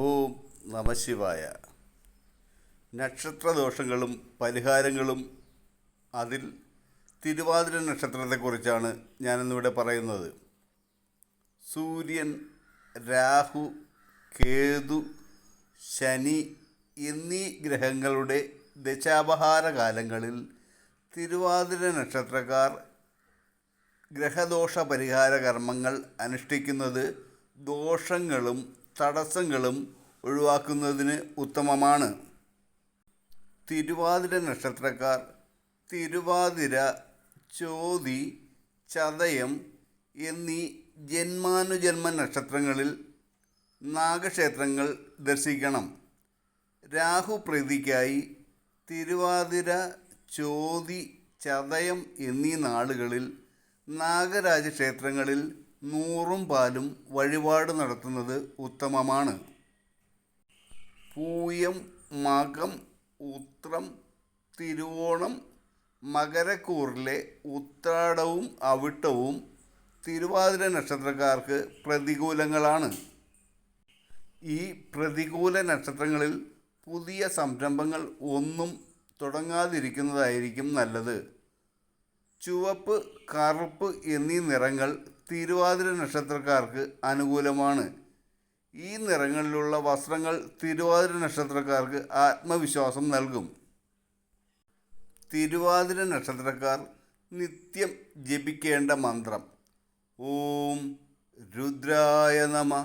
ഓം നമശിവായ. നക്ഷത്രദോഷങ്ങളും പരിഹാരങ്ങളും, അതിൽ തിരുവാതിര നക്ഷത്രത്തെക്കുറിച്ചാണ് ഞാനിന്നിവിടെ പറയുന്നത്. സൂര്യൻ, രാഹു, കേതു, ശനി എന്നീ ഗ്രഹങ്ങളുടെ ദശാപഹാര കാലങ്ങളിൽ തിരുവാതിര നക്ഷത്രക്കാർ ഗ്രഹദോഷ പരിഹാര കർമ്മങ്ങൾ അനുഷ്ഠിക്കുന്നത് ദോഷങ്ങളും തടസ്സങ്ങളും ഒഴിവാക്കുന്നതിന് ഉത്തമമാണ്. തിരുവാതിര നക്ഷത്രക്കാർ തിരുവാതിര, ചോതി, ചതയം എന്നീ ജന്മാനുജന്മ നക്ഷത്രങ്ങളിൽ നാഗക്ഷേത്രങ്ങൾ ദർശിക്കണം. രാഹുപ്രീതിക്കായി തിരുവാതിര, ചോതി, ചതയം എന്നീ നാളുകളിൽ നാഗരാജക്ഷേത്രങ്ങളിൽ 100 പാലും വഴിപാട് നടത്തുന്നത് ഉത്തമമാണ്. പൂയം, മകം, ഉത്രം, തിരുവോണം, മകരക്കൂറിലെ ഉത്രാടവും അവിട്ടവും തിരുവാതിര നക്ഷത്രക്കാർക്ക് പ്രതികൂലങ്ങളാണ്. ഈ പ്രതികൂല നക്ഷത്രങ്ങളിൽ പുതിയ സംരംഭങ്ങൾ ഒന്നും തുടങ്ങാതിരിക്കുന്നതായിരിക്കും നല്ലത്. ചുവപ്പ്, കറുപ്പ് എന്നീ നിറങ്ങൾ തിരുവാതിര നക്ഷത്രക്കാർക്ക് അനുകൂലമാണ്. ഈ നിറങ്ങളിലുള്ള വസ്ത്രങ്ങൾ തിരുവാതിര നക്ഷത്രക്കാർക്ക് ആത്മവിശ്വാസം നൽകും. തിരുവാതിര നക്ഷത്രക്കാർ നിത്യം ജപിക്കേണ്ട മന്ത്രം: ഓം രുദ്രായ നമഃ.